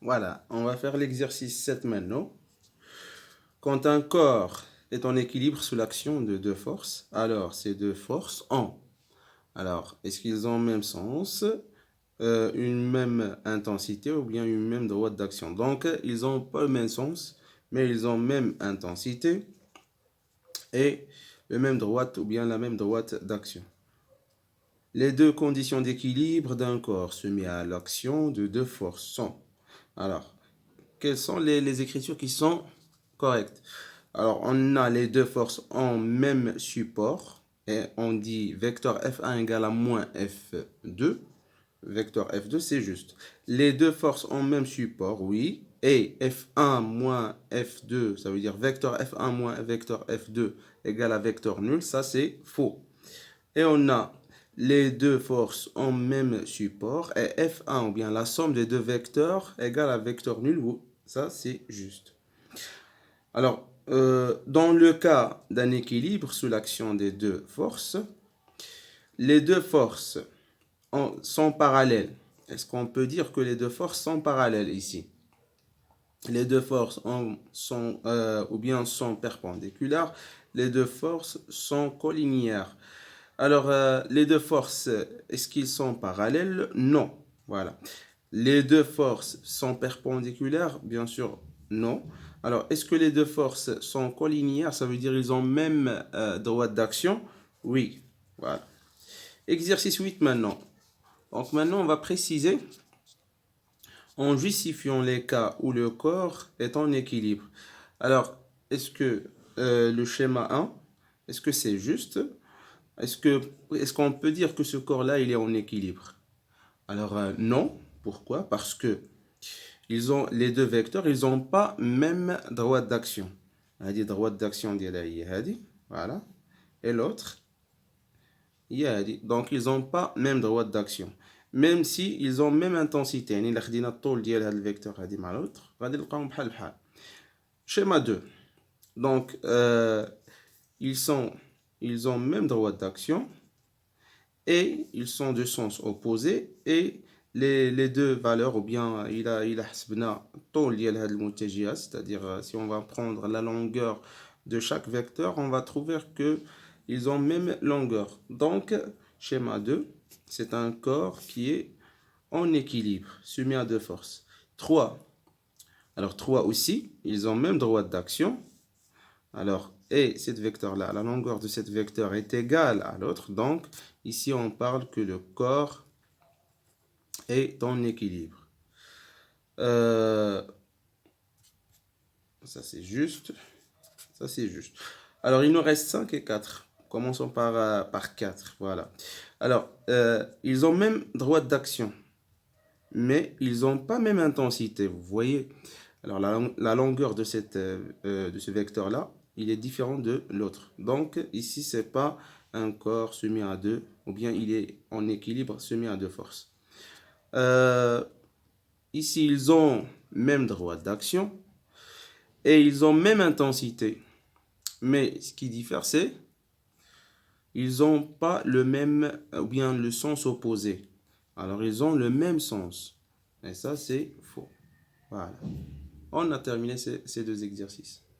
Voilà, on va faire l'exercice 7 maintenant. Quand un corps est en équilibre sous l'action de deux forces, alors ces deux forces ont. Alors, est-ce qu'ils ont le même sens, une même intensité ou bien une même droite d'action? Donc, ils n'ont pas le même sens, mais ils ont même intensité et le même droite ou bien la même droite d'action. Les deux conditions d'équilibre d'un corps soumis à l'action de deux forces sont. Alors, quelles sont les écritures qui sont correctes? Alors, on a les deux forces en même support et on dit vecteur F1 égale à moins F2. Vecteur F2, c'est juste. Les deux forces en même support, oui. Et F1 moins F2, ça veut dire vecteur F1 moins vecteur F2 égale à vecteur nul. Ça, c'est faux. Et on a les deux forces en même support. Et F1, ou bien la somme des deux vecteurs, égale à vecteur nul. Ça, c'est juste. Alors, dans le cas d'un équilibre sous l'action des deux forces, les deux forces sont parallèles. Est-ce qu'on peut dire que les deux forces sont parallèles ici? Les deux forces sont ou bien sont perpendiculaires. Les deux forces sont collinéaires. Alors, les deux forces, est-ce qu'ils sont parallèles? Non. Voilà. Les deux forces sont perpendiculaires? Bien sûr, non. Alors, est-ce que les deux forces sont collinéaires? Ça veut dire qu'ils ont même droite d'action? Oui. Voilà. Exercice 8 maintenant. Donc maintenant, on va préciser en justifiant les cas où le corps est en équilibre. Alors, est-ce que le schéma 1, est-ce que c'est juste? Est-ce qu'on peut dire que ce corps-là, il est en équilibre? Alors, non. Pourquoi? Parce que les deux vecteurs, ils n'ont pas même droite d'action. هذه droite d'action ديالها هذه. Voilà. Et l'autre, donc ils n'ont pas même droite d'action. Même si ils ont même intensité. يعني إلا خدينا الطول ديال هذا الفيكتور هذه مع l'autre, غادي نلقاهم بحال بحال. Schéma 2. Donc, ils ont même droite d'action et ils sont de sens opposé et les deux valeurs ou bien il a حسبنا الطول ديال هذه المتجهات, c'est-à-dire si on va prendre la longueur de chaque vecteur, on va trouver que ils ont même longueur. Donc schéma 2, c'est un corps qui est en équilibre soumis à deux forces. 3. Alors 3 aussi, ils ont même droite d'action. Alors, et cette vecteur-là, la longueur de cette vecteur est égale à l'autre. Donc, ici, on parle que le corps est en équilibre. Ça, c'est juste. Ça, c'est juste. Alors, il nous reste 5 et 4. Commençons par 4. Voilà. Alors, ils ont même droite d'action. Mais ils n'ont pas même intensité. Vous voyez? Alors, la longueur de ce vecteur-là, il est différent de l'autre. Donc, ici, ce n'est pas un corps soumis à deux, ou bien il est en équilibre soumis à deux forces. Ici, ils ont même droite d'action et ils ont même intensité. Mais ce qui diffère, c'est ils n'ont pas le même, ou bien le sens opposé. Alors, ils ont le même sens. Et ça, c'est faux. Voilà. On a terminé ces deux exercices.